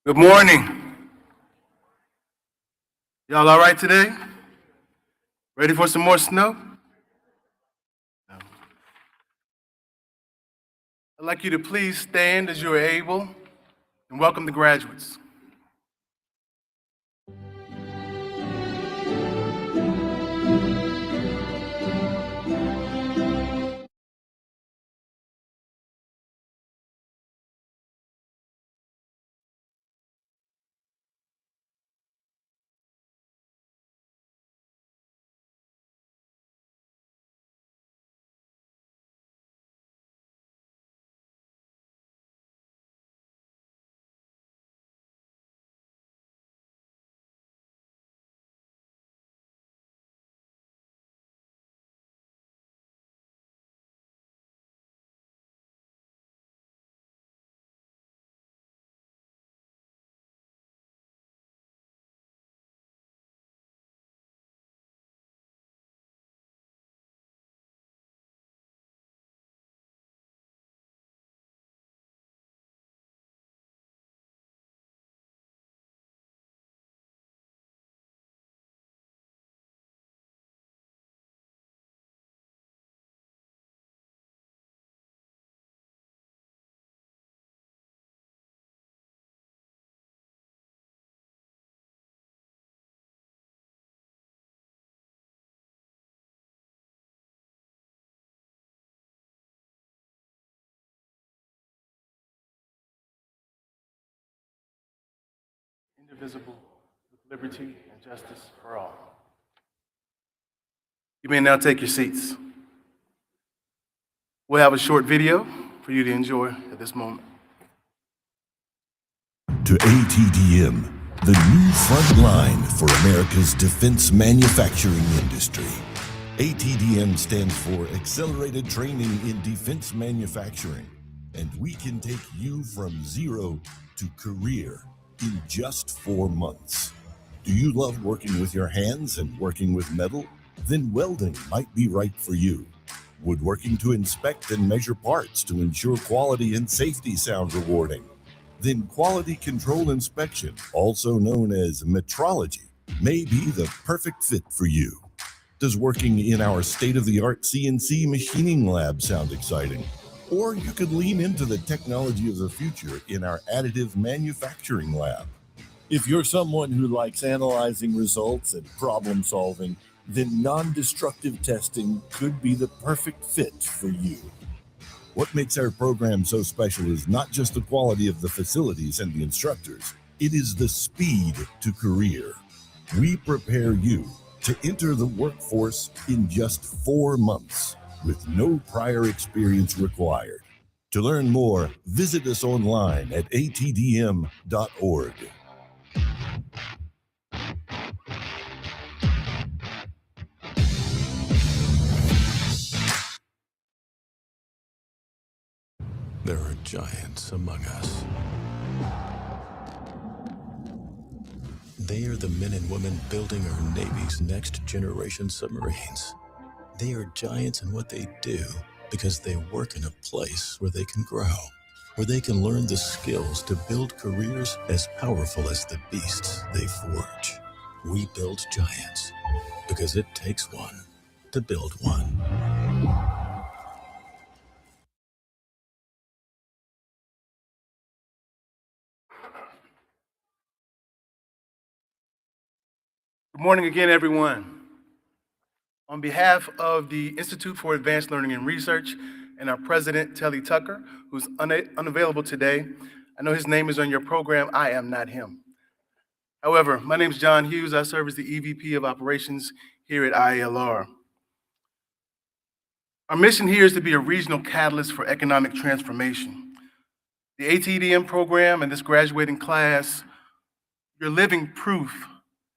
Good morning. Y'all all right today? Ready for some more snow? No. I'd like you to please stand as you are able and welcome the graduates. indivisible, with liberty and justice for all. You may now take your seats. We'll have a short video for you to enjoy at this moment. To ATDM, the new front line for America's defense manufacturing industry. ATDM stands for Accelerated Training in Defense Manufacturing, and we can take you from zero to career in just 4 months. Do you love working with your hands and working with metal? Then welding might be right for you. Woodworking to inspect and measure parts to ensure quality and safety sound rewarding? Then quality control inspection, also known as metrology, may be the perfect fit for you. Does working in our state-of-the-art CNC machining lab sound exciting? Or you could lean into the technology of the future in our additive manufacturing lab. If you're someone who likes analyzing results and problem solving, then non-destructive testing could be the perfect fit for you. What makes our program so special is not just the quality of the facilities and the instructors, it is the speed to career. We prepare you to enter the workforce in just 4 months with no prior experience required. To learn more, visit us online at atdm.org. There are giants among us. They are the men and women building our Navy's next generation submarines. They are giants in what they do because they work in a place where they can grow, where they can learn the skills to build careers as powerful as the beasts they forge. We build giants because it takes one to build one. Good morning again, everyone. On behalf of the Institute for Advanced Learning and Research and our president, Telly Tucker, who's unavailable today, I know his name is on your program. I am not him. However, my name is John Hughes. I serve as the EVP of Operations here at IALR. Our mission here is to be a regional catalyst for economic transformation. The ATDM program and this graduating class, you're living proof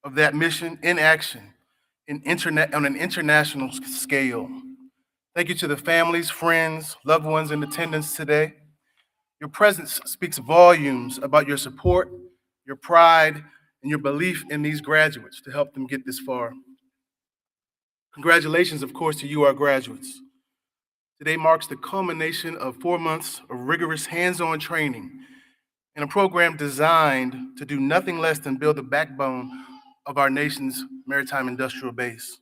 of that mission in action on an international scale. Thank you to the families, friends, loved ones in attendance today. Your presence speaks volumes about your support, your pride, and your belief in these graduates to help them get this far. Congratulations, of course, to you, our graduates. Today marks the culmination of 4 months of rigorous hands-on training in a program designed to do nothing less than build the backbone of our nation's maritime industrial base.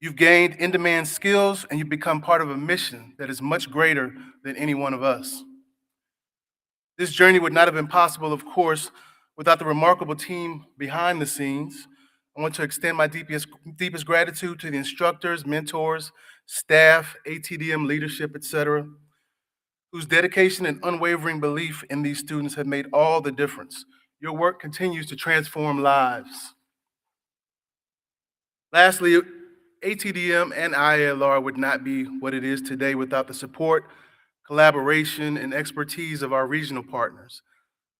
You've gained in-demand skills and you've become part of a mission that is much greater than any one of us. This journey would not have been possible, of course, without the remarkable team behind the scenes. I want to extend my deepest gratitude to the instructors, mentors, staff, ATDM leadership, etc., whose dedication and unwavering belief in these students have made all the difference. Your work continues to transform lives. Lastly, ATDM and IALR would not be what it is today without the support, collaboration, and expertise of our regional partners,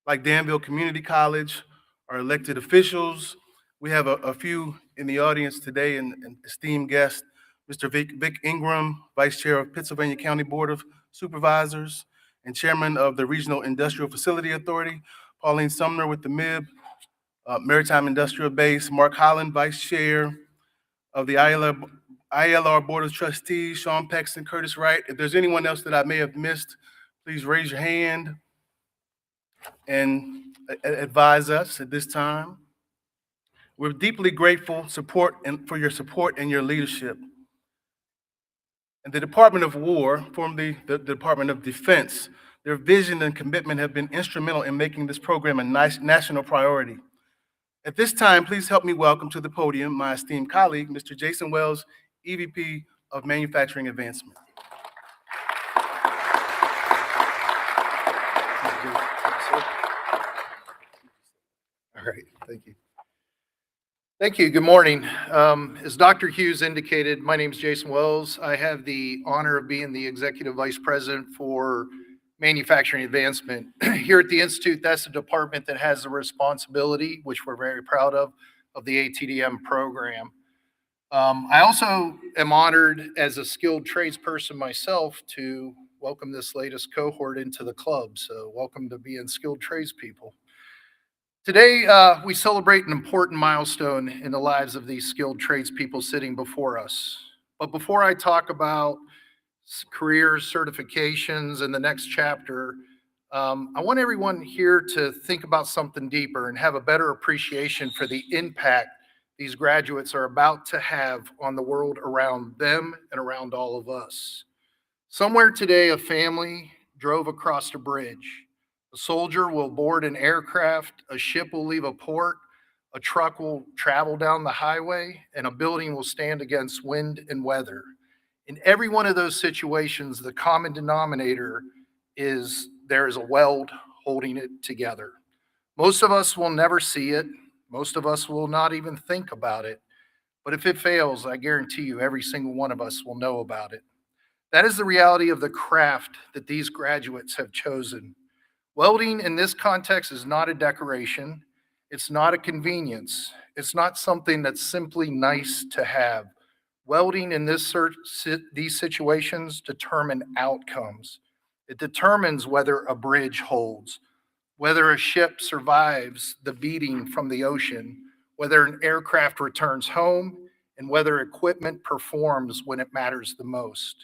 like Danville Community College, our elected officials. We have a few in the audience today, and esteemed guest, Mr. Vic Ingram, Vice Chair of Pennsylvania County Board of Supervisors and Chairman of the Regional Industrial Facility Authority, Pauline Sumner with the MIB, Maritime Industrial Base, Mark Holland, Vice Chair of the ILR Board of Trustees, Sean Paxton, Curtis Wright. If there's anyone else that I may have missed, please raise your hand and advise us at this time. We're deeply grateful for your support and your leadership. And the Department of War, formerly the Department of Defense, their vision and commitment have been instrumental in making this program a national priority. At this time, please help me welcome to the podium my esteemed colleague, Mr. Jason Wells, EVP of Manufacturing Advancement. right, thank you. Thank you. Good morning. As Dr. Hughes indicated, my name is Jason Wells. I have the honor of being the Executive Vice President for Manufacturing Advancement. Here at the Institute, that's the department that has the responsibility, which we're very proud of the ATDM program. I also am honored as a skilled tradesperson myself to welcome this latest cohort into the club. So welcome to being skilled tradespeople. Today, we celebrate an important milestone in the lives of these skilled tradespeople sitting before us. But before I talk about careers, certifications, and the next chapter, I want everyone here to think about something deeper and have a better appreciation for the impact these graduates are about to have on the world around them and around all of us. Somewhere today, a family drove across a bridge. A soldier will board an aircraft, a ship will leave a port, a truck will travel down the highway, and a building will stand against wind and weather. In every one of those situations, the common denominator is there is a weld holding it together. Most of us will never see it. Most of us will not even think about it. But if it fails, I guarantee you every single one of us will know about it. That is the reality of the craft that these graduates have chosen. Welding in this context is not a decoration. It's not a convenience. It's not something that's simply nice to have. Welding in these situations determine outcomes. It determines whether a bridge holds, whether a ship survives the beating from the ocean, whether an aircraft returns home, and whether equipment performs when it matters the most.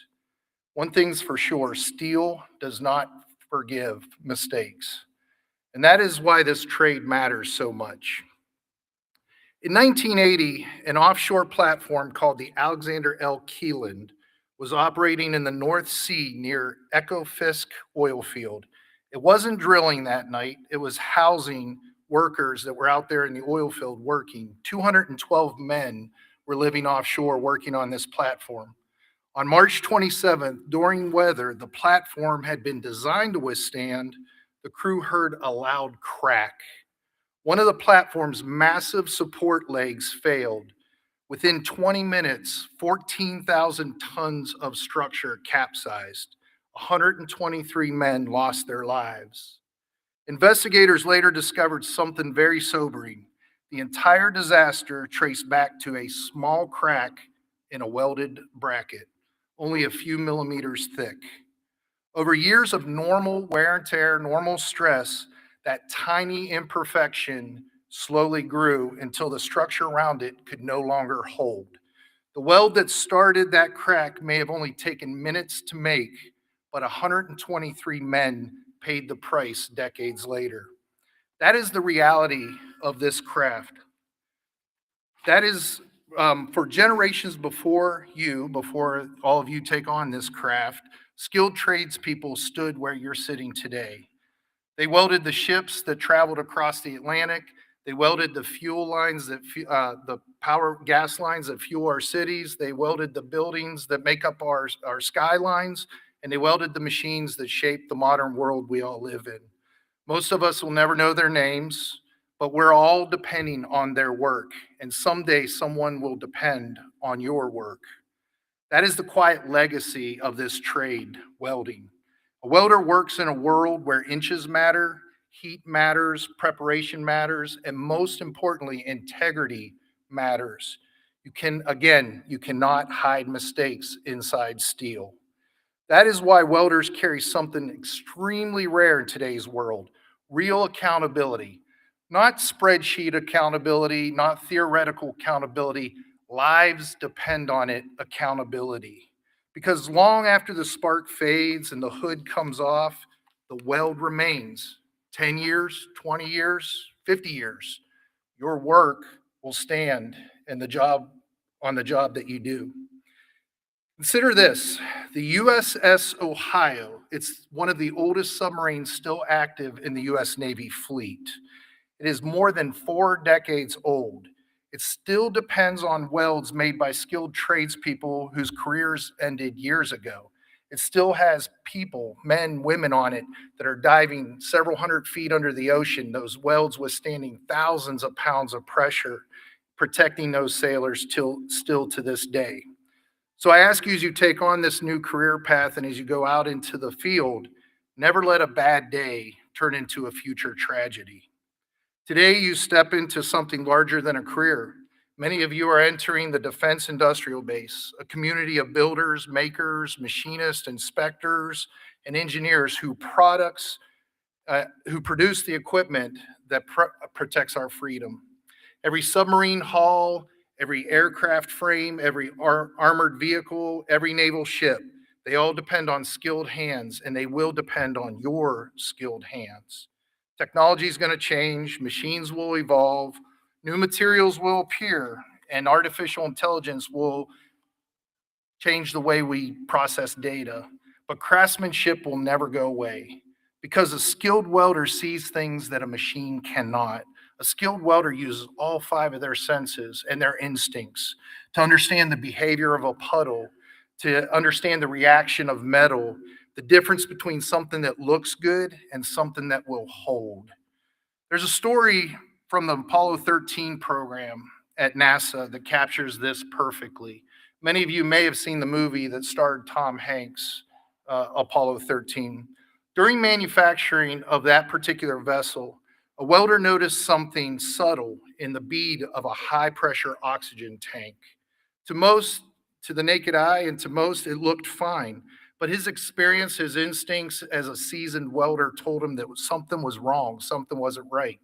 One thing's for sure, steel does not forgive mistakes. And that is why this trade matters so much. In 1980, an offshore platform called the Alexander L. Keeland was operating in the North Sea near Ekofisk oil field. It wasn't drilling that night, it was housing workers that were out there in the oil field working. 212 men were living offshore working on this platform. On March 27th, during weather the platform had been designed to withstand, the crew heard a loud crack. One of the platform's massive support legs failed. Within 20 minutes, 14,000 tons of structure capsized. 123 men lost their lives. Investigators later discovered something very sobering. The entire disaster traced back to a small crack in a welded bracket, only a few millimeters thick. Over years of normal wear and tear, normal stress, that tiny imperfection slowly grew until the structure around it could no longer hold. The weld that started that crack may have only taken minutes to make, but 123 men paid the price decades later. That is the reality of this craft. That is for generations before you, before all of you take on this craft, skilled tradespeople stood where you're sitting today. They welded the ships that traveled across the Atlantic. They welded the fuel lines the power gas lines that fuel our cities. They welded the buildings that make up our skylines, and they welded the machines that shape the modern world we all live in. Most of us will never know their names, but we're all depending on their work, and someday someone will depend on your work. That is the quiet legacy of this trade, welding. A welder works in a world where inches matter, heat matters, preparation matters, and most importantly, integrity matters. You cannot hide mistakes inside steel. That is why welders carry something extremely rare in today's world, real accountability. Not spreadsheet accountability, not theoretical accountability. Lives depend on it, accountability. Because long after the spark fades and the hood comes off, the weld remains. 10 years, 20 years, 50 years. Your work will stand in the job that you do. Consider this, the USS Ohio, it's one of the oldest submarines still active in the US Navy fleet. It is more than 4 decades old. It still depends on welds made by skilled tradespeople whose careers ended years ago. It still has people, men, women on it that are diving several hundred feet under the ocean, those welds withstanding thousands of pounds of pressure, protecting those sailors still to this day. So I ask you as you take on this new career path and as you go out into the field, never let a bad day turn into a future tragedy. Today, you step into something larger than a career. Many of you are entering the defense industrial base, a community of builders, makers, machinists, inspectors, and engineers who produce the equipment that protects our freedom. Every submarine hull, every aircraft frame, every armored vehicle, every naval ship, they all depend on skilled hands, and they will depend on your skilled hands. Technology is going to change, machines will evolve, new materials will appear, and artificial intelligence will change the way we process data. But craftsmanship will never go away because a skilled welder sees things that a machine cannot. A skilled welder uses all 5 of their senses and their instincts to understand the behavior of a puddle, to understand the reaction of metal, the difference between something that looks good and something that will hold. There's a story from the Apollo 13 program at NASA that captures this perfectly. Many of you may have seen the movie that starred Tom Hanks, Apollo 13. During manufacturing of that particular vessel, a welder noticed something subtle in the bead of a high-pressure oxygen tank. To the naked eye, and to most, it looked fine. But his experience, his instincts as a seasoned welder told him that something was wrong, something wasn't right.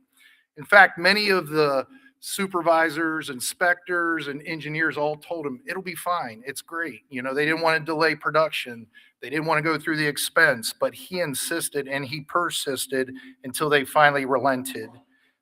In fact, many of the supervisors, inspectors, and engineers all told him, it'll be fine, it's great. You know, they didn't want to delay production. They didn't want to go through the expense, but he insisted and he persisted until they finally relented.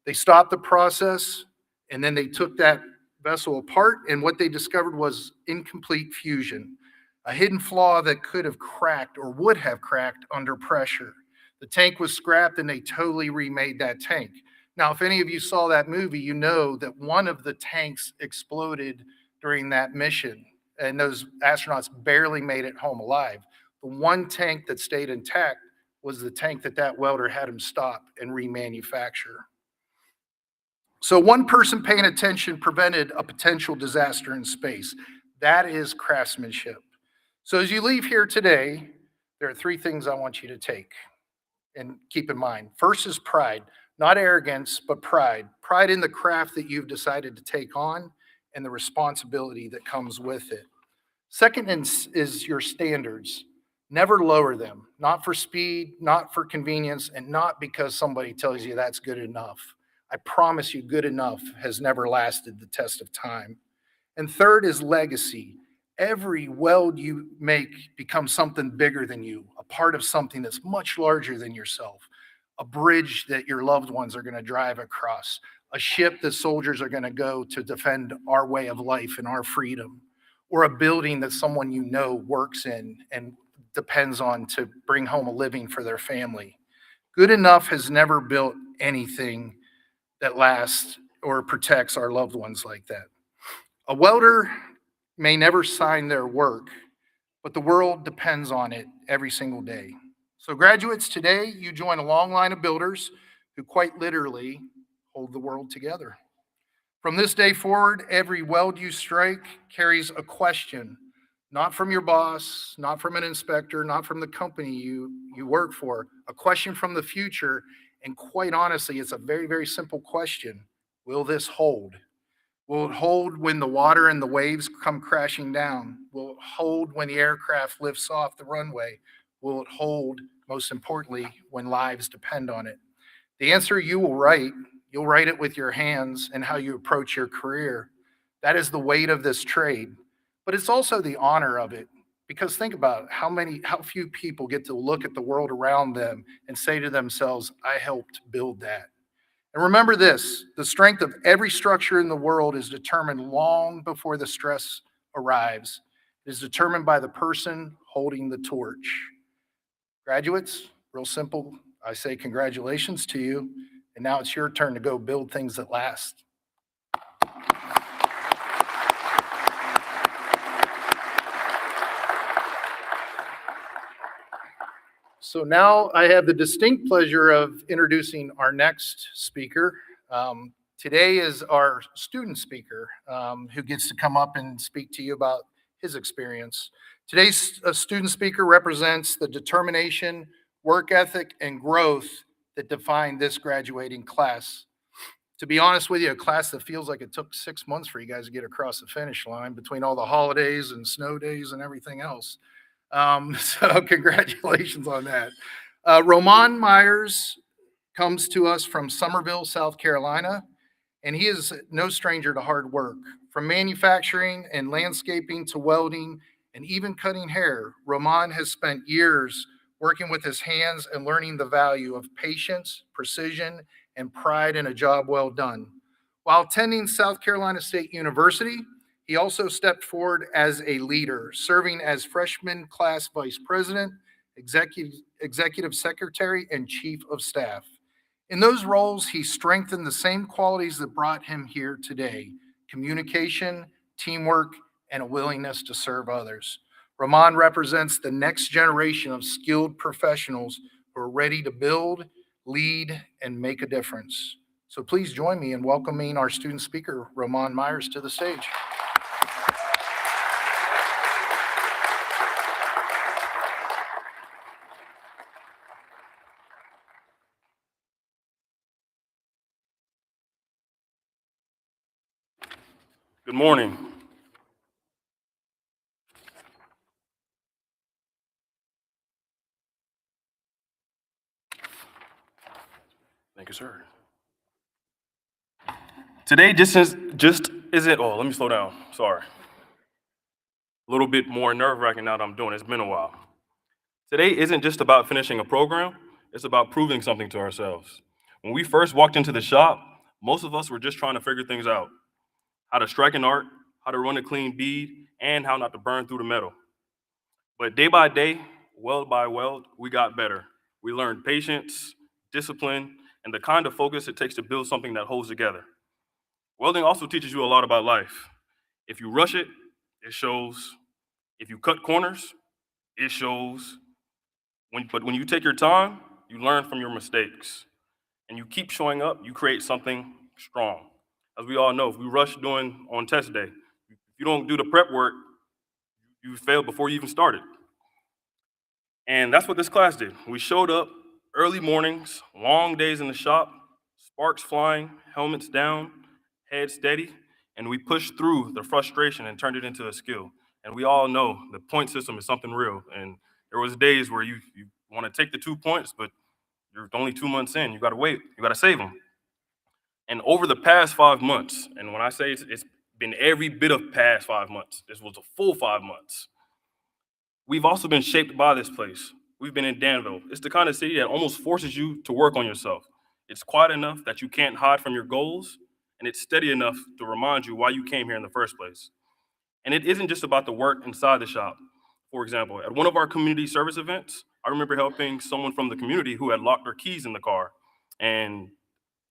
They stopped the process, and then they took that vessel apart, and what they discovered was incomplete fusion, a hidden flaw that could have cracked or would have cracked under pressure. The tank was scrapped, and they totally remade that tank. Now, if any of you saw that movie, you know that one of the tanks exploded during that mission, and those astronauts barely made it home alive. The one tank that stayed intact was the tank that welder had him stop and remanufacture. So one person paying attention prevented a potential disaster in space. That is craftsmanship. So as you leave here today, there are 3 things I want you to take and keep in mind. First is pride, not arrogance, but pride. Pride in the craft that you've decided to take on and the responsibility that comes with it. Second is your standards. Never lower them, not for speed, not for convenience, and not because somebody tells you that's good enough. I promise you, good enough has never lasted the test of time. And third is legacy. Every weld you make becomes something bigger than you, a part of something that's much larger than yourself, a bridge that your loved ones are going to drive across, a ship that soldiers are going to go to defend our way of life and our freedom, or a building that someone you know works in and depends on to bring home a living for their family. Good enough has never built anything that lasts or protects our loved ones like that. A welder may never sign their work, but the world depends on it every single day. So graduates, today you join a long line of builders who quite literally hold the world together. From this day forward, every weld you strike carries a question, not from your boss, not from an inspector, not from the company you work for, a question from the future. And quite honestly, it's a very, very simple question. Will this hold? Will it hold when the water and the waves come crashing down? Will it hold when the aircraft lifts off the runway? Will it hold, most importantly, when lives depend on it? The answer you will write. You'll write it with your hands and how you approach your career. That is the weight of this trade, but it's also the honor of it. Because think about it, how few people get to look at the world around them and say to themselves, I helped build that. And remember this, the strength of every structure in the world is determined long before the stress arrives. It is determined by the person holding the torch. Graduates, real simple, I say congratulations to you. And now it's your turn to go build things that last. So now I have the distinct pleasure of introducing our next speaker. Today is our student speaker who gets to come up and speak to you about his experience. Today's student speaker represents the determination, work ethic, and growth that define this graduating class. To be honest with you, a class that feels like it took 6 months for you guys to get across the finish line between all the holidays and snow days and everything else. So congratulations on that. Roman Myers comes to us from Summerville, South Carolina, and he is no stranger to hard work. From manufacturing and landscaping to welding and even cutting hair, Roman has spent years working with his hands and learning the value of patience, precision, and pride in a job well done. While attending South Carolina State University, he also stepped forward as a leader, serving as freshman class vice president, executive secretary, and chief of staff. In those roles, he strengthened the same qualities that brought him here today: communication, teamwork, and a willingness to serve others. Rahman represents the next generation of skilled professionals who are ready to build, lead, and make a difference. So please join me in welcoming our student speaker, Roman Myers, to the stage. Good morning. Thank you, sir. Today just isn't, let me slow down, sorry. A little bit more nerve-wracking now that I'm doing it. It's been a while. Today isn't just about finishing a program, it's about proving something to ourselves. When we first walked into the shop, most of us were just trying to figure things out: how to strike an arc, how to run a clean bead, and how not to burn through the metal. But day by day, weld by weld, we got better. We learned patience, discipline, and the kind of focus it takes to build something that holds together. Welding also teaches you a lot about life. If you rush it, it shows. If you cut corners, it shows. But when you take your time, you learn from your mistakes. And you keep showing up, you create something strong. As we all know, if we rush on test day, if you don't do the prep work, you failed before you even started. And that's what this class did. We showed up early mornings, long days in the shop, sparks flying, helmets down, head steady, and we pushed through the frustration and turned it into a skill. And we all know the point system is something real. And there was days where you want to take the 2 points, but you're only 2 months in. You got to wait. You got to save them. And over the past 5 months, and when I say it's been every bit of past 5 months, this was a full 5 months. We've also been shaped by this place. We've been in Danville. It's the kind of city that almost forces you to work on yourself. It's quiet enough that you can't hide from your goals, and it's steady enough to remind you why you came here in the first place. And it isn't just about the work inside the shop. For example, at one of our community service events, I remember helping someone from the community who had locked their keys in the car. And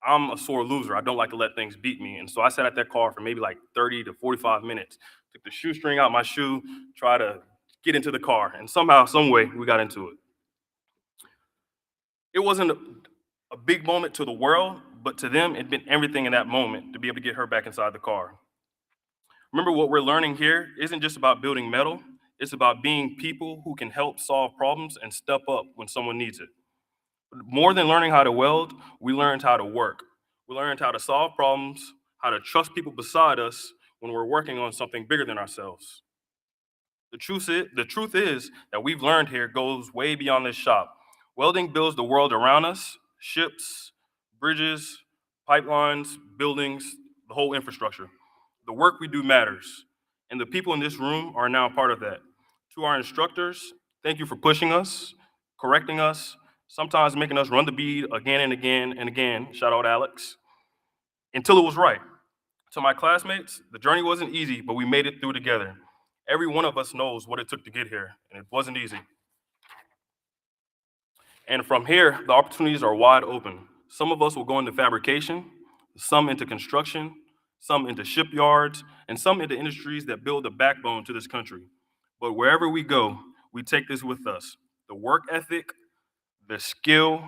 I'm a sore loser. I don't like to let things beat me. And so I sat at that car for maybe like 30 to 45 minutes, took the shoestring out my shoe, tried to get into the car, and somehow, some way, we got into it. It wasn't a big moment to the world, but to them, it'd been everything in that moment to be able to get her back inside the car. Remember, what we're learning here isn't just about building metal, it's about being people who can help solve problems and step up when someone needs it. More than learning how to weld, we learned how to work. We learned how to solve problems, how to trust people beside us when we're working on something bigger than ourselves. The truth is that we've learned here goes way beyond this shop. Welding builds the world around us: ships, bridges, pipelines, buildings, the whole infrastructure. The work we do matters, and the people in this room are now part of that. To our instructors, thank you for pushing us, correcting us, sometimes making us run the bead again and again and again. Shout out Alex. Until it was right. To my classmates, the journey wasn't easy, but we made it through together. Every one of us knows what it took to get here, and it wasn't easy. And from here, the opportunities are wide open. Some of us will go into fabrication, some into construction, some into shipyards, and some into industries that build the backbone to this country. But wherever we go, we take this with us: the work ethic, the skill,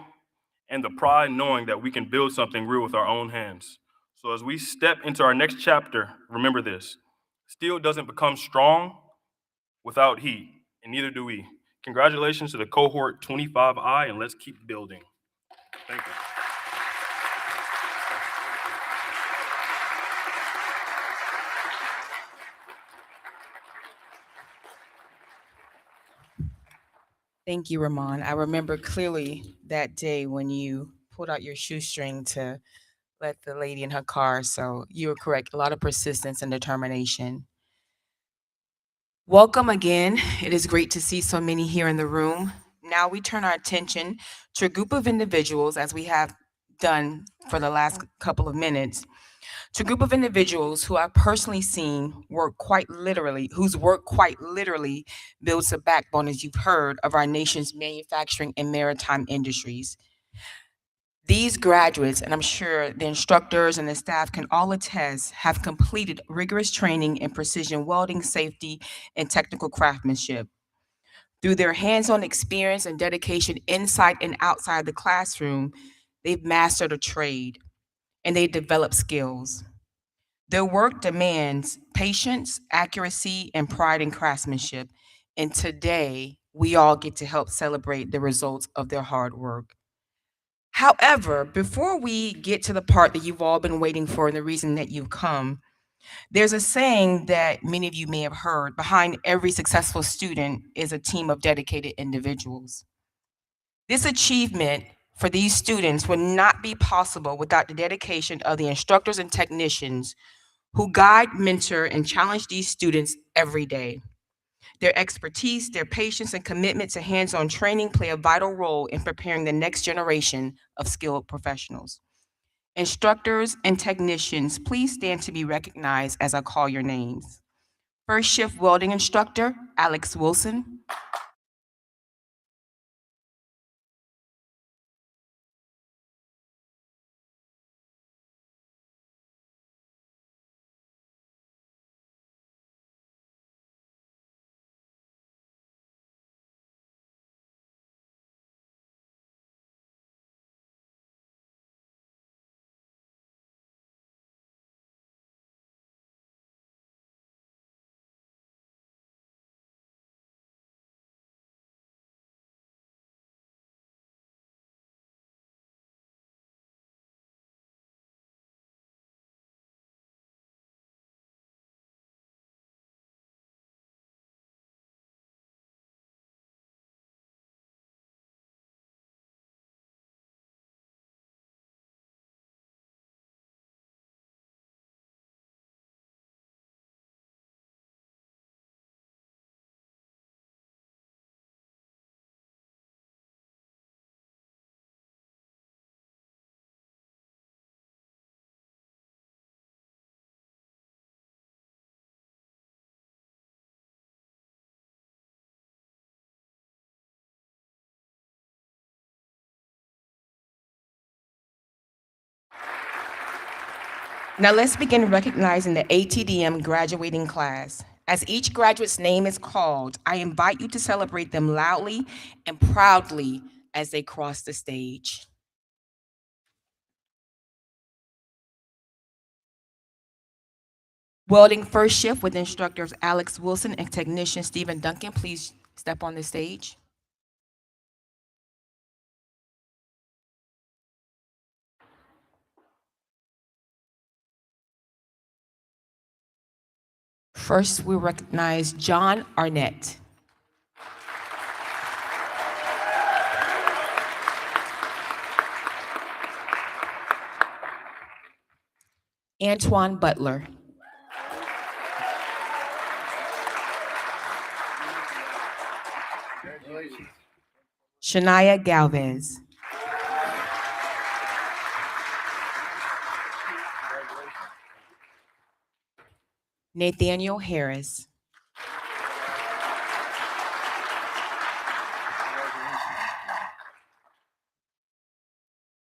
and the pride knowing that we can build something real with our own hands. So as we step into our next chapter, remember this: steel doesn't become strong without heat, and neither do we. Congratulations to the cohort 25I, and let's keep building. Thank you. Thank you, Ramon. I remember clearly that day when you pulled out your shoestring to let the lady in her car. So you were correct. A lot of persistence and determination. Welcome again. It is great to see so many here in the room. Now we turn our attention to a group of individuals, as we have done for the last couple of minutes, to a group of individuals who I've personally seen whose work quite literally builds the backbone, as you've heard, of our nation's manufacturing and maritime industries. These graduates, and I'm sure the instructors and the staff can all attest, have completed rigorous training in precision welding, safety, and technical craftsmanship. Through their hands-on experience and dedication inside and outside the classroom, they've mastered a trade and they develop skills. Their work demands patience, accuracy, and pride in craftsmanship. And today, we all get to help celebrate the results of their hard work. However, before we get to the part that you've all been waiting for and the reason that you've come, there's a saying that many of you may have heard: behind every successful student is a team of dedicated individuals. This achievement for these students would not be possible without the dedication of the instructors and technicians who guide, mentor, and challenge these students every day. Their expertise, their patience, and commitment to hands-on training play a vital role in preparing the next generation of skilled professionals. Instructors and technicians, please stand to be recognized as I call your names. First shift welding instructor, Alex Wilson. Now let's begin recognizing the ATDM graduating class. As each graduate's name is called, I invite you to celebrate them loudly and proudly as they cross the stage. Welding first shift with instructors Alex Wilson and technician Stephen Duncan, please step on the stage. First, we recognize John Arnett. Antoine Butler. Shania Galvez. Nathaniel Harris.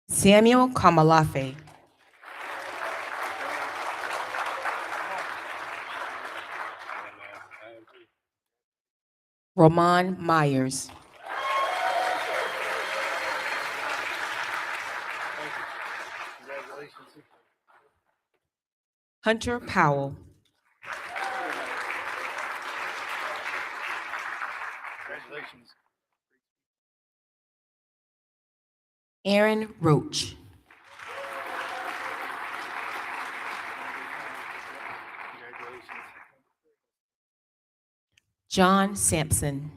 Samuel Kamalafe. Roman Myers. Hunter Powell. Congratulations. Aaron Roach. Congratulations. John Sampson.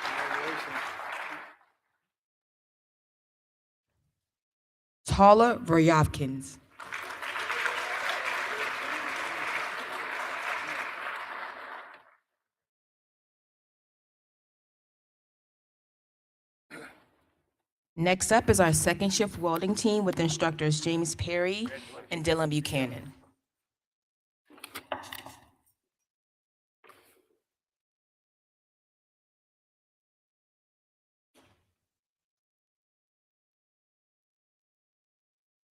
Congratulations. Tala Voryavkins. Next up is our second shift welding team with instructors James Perry and Dylan Buchanan.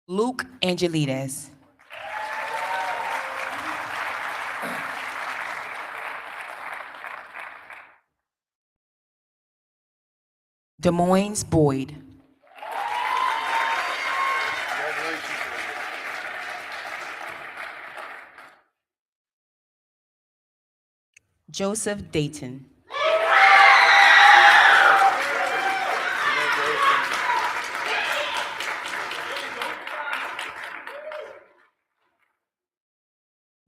Luke Angelides. Des Moines Boyd. Congratulations. Joseph Dayton.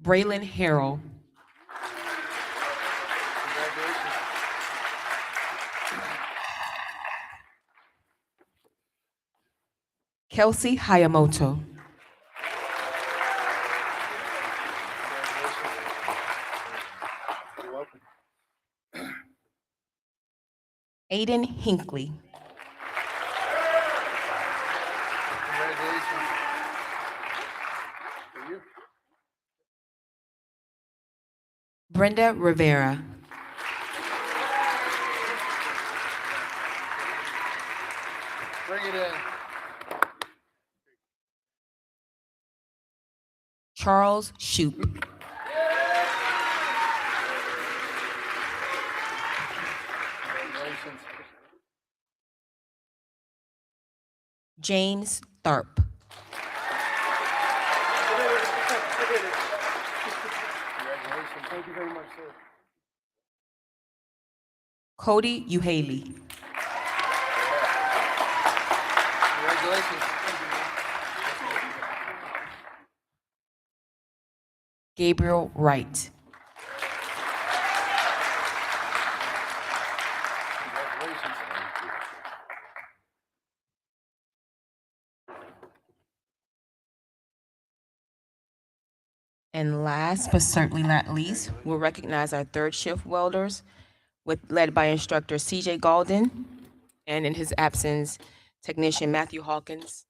Braylon Harrell. Congratulations. Kelsey Hayamoto. You're welcome. Aiden Hinckley. Congratulations. For you. Brenda Rivera. Bring it in. Charles Shoup. Congratulations. James Tharp. Congratulations. Thank you very much, sir. Cody Uhaley. Congratulations. Gabriel Wright. Congratulations. And last but certainly not least, we'll recognize our third shift welders led by instructor CJ Galden and in his absence, technician Matthew Hawkins.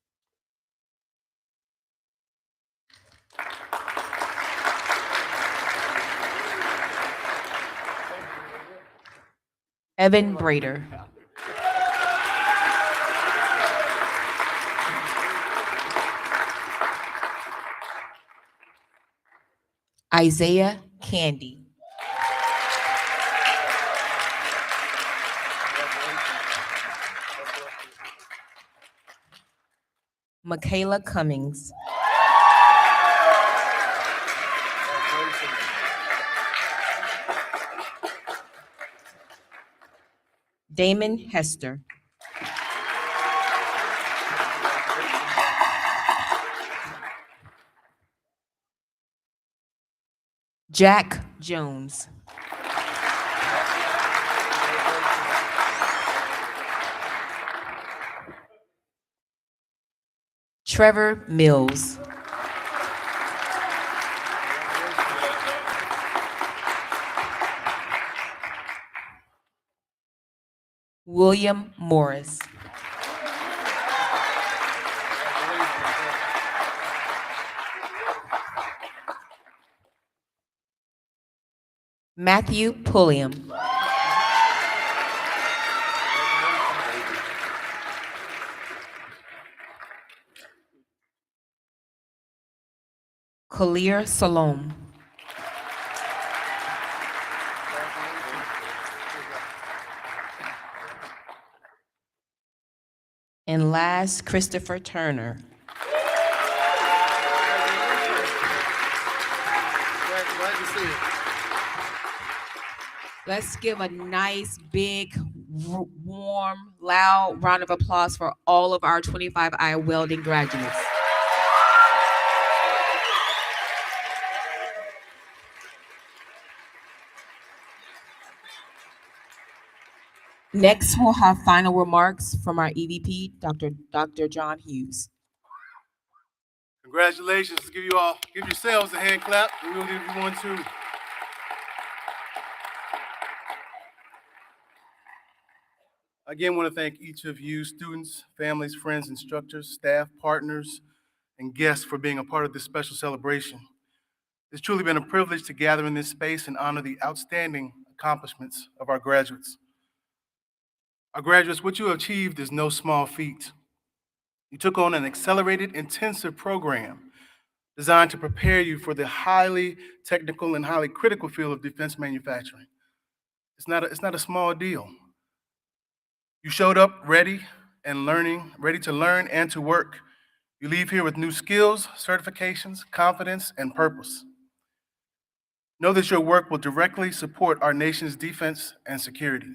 Evan Brader. Isaiah Candy. Michaela Cummings. Damon Hester. Jack Jones. Trevor Mills. William Morris. Matthew Pulliam. Kalir Salom. And last, Christopher Turner. Glad to see it. Let's give a nice, big, warm, loud round of applause for all of our 25I welding graduates. Next, we'll have final remarks from our EVP, Dr. John Hughes. Congratulations. Give yourselves a hand clap. And we'll give you one too. Again, want to thank each of you, students, families, friends, instructors, staff, partners, and guests for being a part of this special celebration. It's truly been a privilege to gather in this space and honor the outstanding accomplishments of our graduates. Our graduates, what you have achieved is no small feat. You took on an accelerated, intensive program designed to prepare you for the highly technical and highly critical field of defense manufacturing. It's not a small deal. You showed up ready to learn and to work. You leave here with new skills, certifications, confidence, and purpose. Know that your work will directly support our nation's defense and security.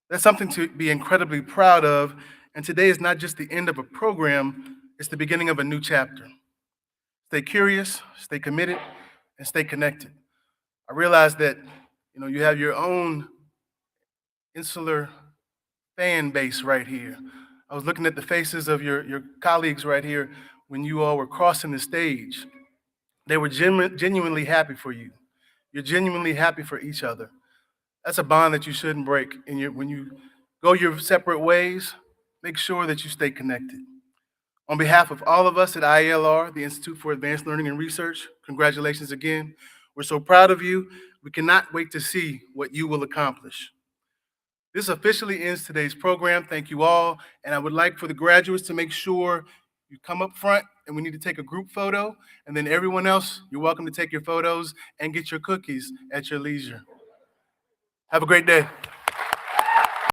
That's something to be incredibly proud of, and today is not just the end of a program, it's the beginning of a new chapter. Stay curious, stay committed, and stay connected. I realize that you have your own insular fan base right here. I was looking at the faces of your colleagues right here when you all were crossing the stage. They were genuinely happy for you. You're genuinely happy for each other. That's a bond that you shouldn't break. When you go your separate ways, make sure that you stay connected. On behalf of all of us at ILR, the Institute for Advanced Learning and Research, congratulations again. We're so proud of you. We cannot wait to see what you will accomplish. This officially ends today's program. Thank you all. And I would like for the graduates to make sure you come up front, and we need to take a group photo. And then everyone else, you're welcome to take your photos and get your cookies at your leisure. Have a great day.